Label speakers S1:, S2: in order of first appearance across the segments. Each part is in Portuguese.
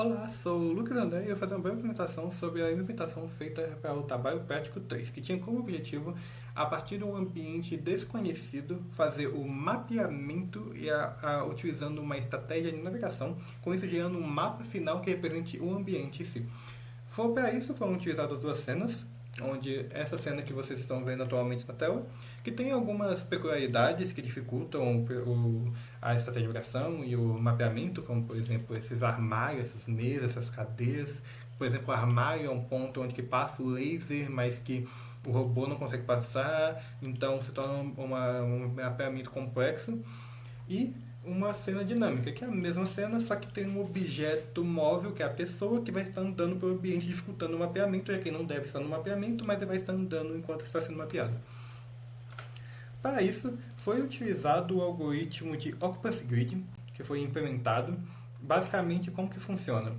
S1: Olá, sou o Lucas André e eu vou fazer uma breve apresentação sobre a implementação feita para o Trabalho Prático 3, que tinha como objetivo, a partir de um ambiente desconhecido, fazer o mapeamento utilizando uma estratégia de navegação, com isso gerando um mapa final que represente o ambiente em si. Para isso foram utilizadas duas cenas, onde essa cena que vocês estão vendo atualmente na tela, que tem algumas peculiaridades que dificultam a estratificação e o mapeamento, como por exemplo esses armários, essas mesas, essas cadeiras. Por exemplo, o armário é um ponto onde que passa o laser, mas que o robô não consegue passar, então se torna um mapeamento complexo. E uma cena dinâmica, que é a mesma cena, só que tem um objeto móvel, que é a pessoa que vai estar andando pelo ambiente, dificultando o mapeamento, já que não deve estar no mapeamento, mas ele vai estar andando enquanto está sendo mapeado. Para isso, foi utilizado o algoritmo de Octopus Grid, que foi implementado. Basicamente, como que funciona?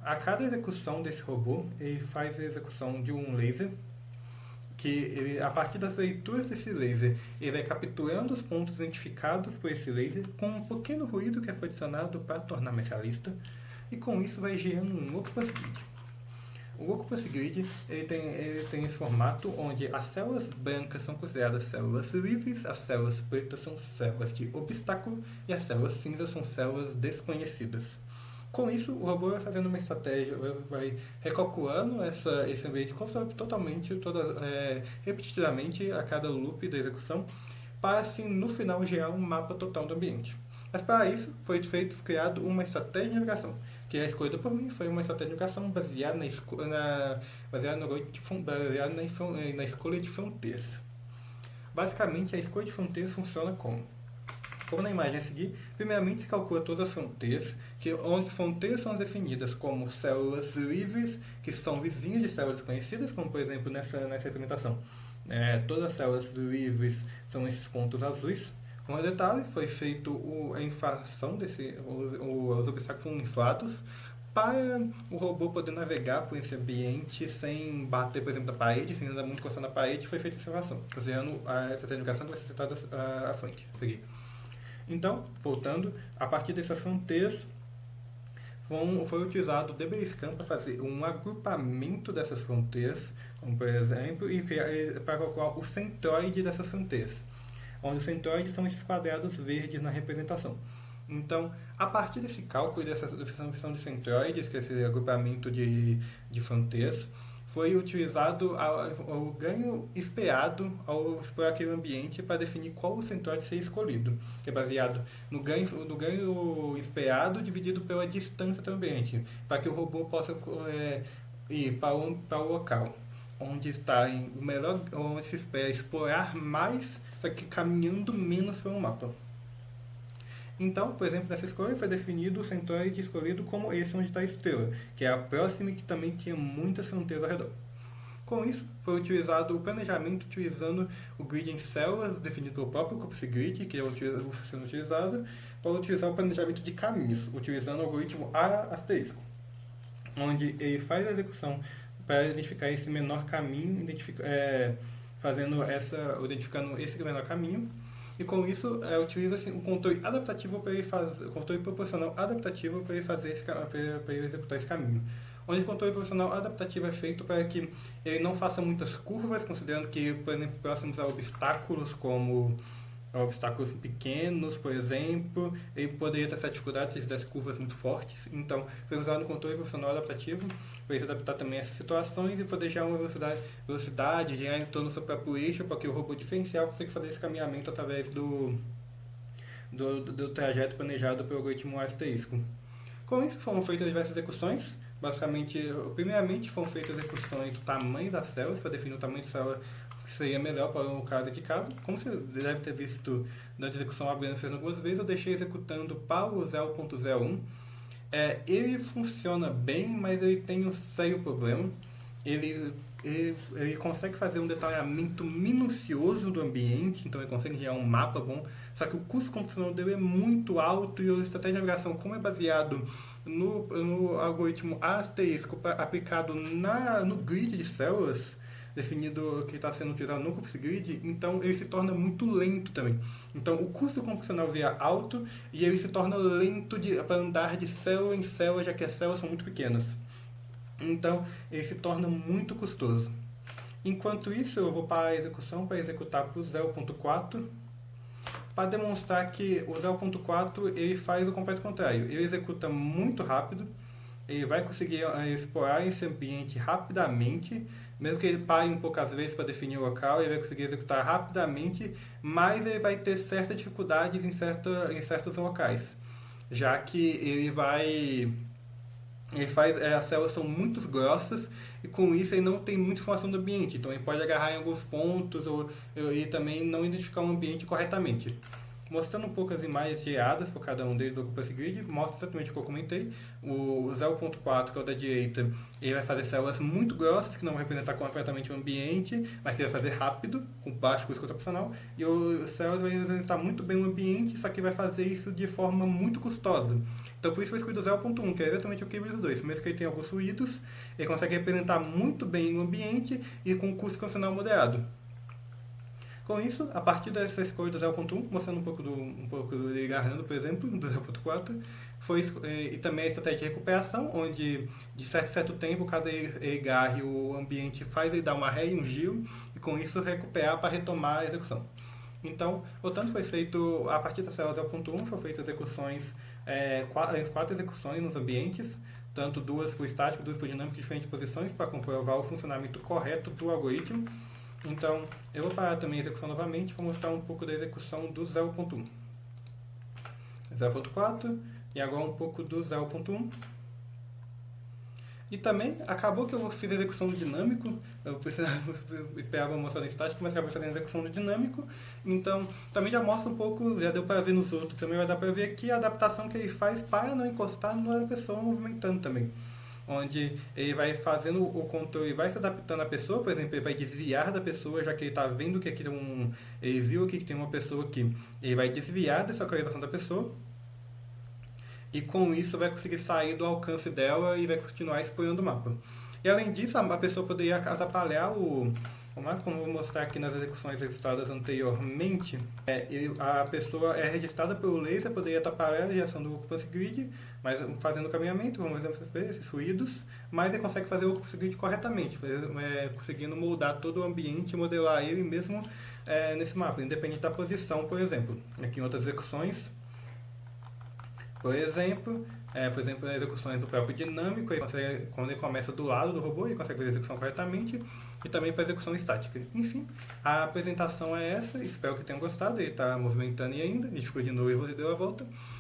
S1: A cada execução desse robô, ele faz a execução de um laser, que ele, a partir das leituras desse laser, ele vai capturando os pontos identificados por esse laser com um pequeno ruído que foi adicionado para tornar mais realista, e com isso vai gerando um Octopus Grid. O Octopus Grid ele tem esse formato onde as células brancas são consideradas células livres, as células pretas são células de obstáculo e as células cinzas são células desconhecidas. Com isso, o robô vai fazendo uma estratégia, vai recalculando esse ambiente totalmente, repetitivamente a cada loop da execução, para assim no final gerar um mapa total do ambiente. Mas para isso foi criado uma estratégia de navegação, que a escolha por mim foi uma estratégia de navegação baseada na escolha de fronteiras. Basicamente, a escolha de fronteiras funciona como na imagem a seguir, primeiramente se calcula todas as fronteiras, onde fronteiras são definidas como células livres, que são vizinhas de células conhecidas, como por exemplo nessa implementação. Todas as células livres são esses pontos azuis. Como detalhe, foi feito a inflação os obstáculos foram inflados para o robô poder navegar por esse ambiente sem bater, por exemplo, na parede, sem andar muito encostando na parede, foi feita essa inflação, considerando essa navegação que vai ser citada à frente. A seguir. Então, voltando, a partir dessas fronteiras, foi utilizado o DBScan para fazer um agrupamento dessas fronteiras, como por exemplo, e para calcular o centroide dessas fronteiras, onde os centroides são esses quadrados verdes na representação. Então, a partir desse cálculo e dessa definição de centroides, que é esse agrupamento de fronteiras, foi utilizado o ganho esperado ao explorar aquele ambiente para definir qual o centroide ser escolhido, que é baseado no ganho esperado dividido pela distância do ambiente, para que o robô possa ir para o local onde está o melhor, onde se espera explorar mais, só que caminhando menos pelo mapa. Então, por exemplo, nessa escolha foi definido o centroide escolhido como esse onde está a estrela, que é a próxima e que também tinha muitas fronteiras ao redor. Com isso, foi utilizado o planejamento utilizando o grid em células definido pelo próprio Octopus Grid, que é sendo utilizado, para utilizar o planejamento de caminhos, utilizando o algoritmo A**, onde ele faz a execução para identificar esse menor caminho, identificando esse menor caminho, e com isso utiliza-se um controle adaptativo para ele fazer, controle proporcional adaptativo para ele fazer para ele executar esse caminho. Onde o controle proporcional adaptativo é feito para que ele não faça muitas curvas, considerando que, por exemplo, próximos a obstáculos como obstáculos pequenos, por exemplo, ele poderia ter essa dificuldade se fizesse curvas muito fortes. Então, foi usado um controle profissional adaptativo para ele se adaptar também a essas situações e poder gerar uma velocidade, gerar em torno do seu próprio eixo, para que o robô diferencial consiga fazer esse caminhamento através do trajeto planejado pelo algoritmo asterisco. Com isso, foram feitas diversas execuções. Basicamente, primeiramente foram feitas execuções do tamanho das células, para definir o tamanho de célula que seria melhor para o caso aqui cabe. Como você deve ter visto na execução abrindo fazendo algumas vezes, eu deixei executando para o 0.01. Ele funciona bem, mas ele tem um sério problema. Ele consegue fazer um detalhamento minucioso do ambiente, então ele consegue gerar um mapa bom, só que o custo computacional dele é muito alto e a estratégia de navegação, como é baseado no algoritmo asterisco aplicado no grid de células, definido que está sendo utilizado no Corpus Grid, então ele se torna muito lento também. Então o custo computacional vira alto e ele se torna lento para andar de célula em célula, já que as células são muito pequenas. Então ele se torna muito custoso. Enquanto isso, eu vou para a execução para executar para o 0.4 para demonstrar que o 0.4 ele faz o completo contrário. Ele executa muito rápido, ele vai conseguir explorar esse ambiente rapidamente, mesmo que ele pare um pouco às vezes para definir o local, ele vai conseguir executar rapidamente, mas ele vai ter certas dificuldades em certos locais, já que as células são muito grossas e com isso ele não tem muita informação do ambiente, então ele pode agarrar em alguns pontos e também não identificar o ambiente corretamente. Mostrando um pouco as imagens geradas por cada um deles do Corpus Grid, mostra exatamente o que eu comentei. O 0.4, que é o da direita, ele vai fazer células muito grossas, que não vão representar completamente o ambiente, mas que vai fazer rápido, com baixo custo computacional. E o células vai representar muito bem o ambiente, só que vai fazer isso de forma muito custosa. Então por isso eu escolhi o 0.1, que é exatamente o equilíbrio dos dois. Mesmo que ele tenha alguns ruídos, ele consegue representar muito bem o ambiente e com custo computacional moderado. Com isso, a partir dessa escolha do 0.1, mostrando um pouco do Igarrando, por exemplo, do 0.4, e também a estratégia de recuperação, onde de certo tempo, cada agarre o ambiente faz ele dar uma ré e um giro, e com isso recuperar para retomar a execução. Então, portanto, foi feito, a partir da célula 0.1, foram feitas execuções, quatro execuções nos ambientes, tanto duas por estático, duas por dinâmico, em diferentes posições, para comprovar o funcionamento correto do algoritmo. Então, eu vou parar também a execução novamente para mostrar um pouco da execução do 0.1. 0.4 e agora um pouco do 0.1. E também acabou que eu fiz a execução do dinâmico, eu esperava mostrar no estático, mas acabei fazendo a execução do dinâmico. Então, também já mostra um pouco, já deu para ver nos outros, também vai dar para ver aqui a adaptação que ele faz para não encostar na pessoa movimentando também. Onde ele vai fazendo o controle, vai se adaptando à pessoa, por exemplo, ele vai desviar da pessoa, já que ele está vendo que aqui ele viu aqui que tem uma pessoa aqui, ele vai desviar dessa localização da pessoa, e com isso vai conseguir sair do alcance dela e vai continuar explorando o mapa. E além disso, a pessoa poderia atrapalhar o mapa, como eu vou mostrar aqui nas execuções registradas anteriormente. A pessoa é registrada pelo laser, poderia atrapalhar a geração do Corpus Grid, mas fazendo o caminhamento, vamos ver esses ruídos, mas ele consegue fazer o Corpus Grid corretamente, conseguindo moldar todo o ambiente e modelar ele mesmo nesse mapa, independente da posição, por exemplo. Aqui em outras execuções, por exemplo, nas execuções do próprio dinâmico, quando ele começa do lado do robô, ele consegue fazer a execução corretamente, e também para execução estática. Enfim, a apresentação é essa, espero que tenham gostado, ele está movimentando ainda, a gente ficou de novo e deu a volta.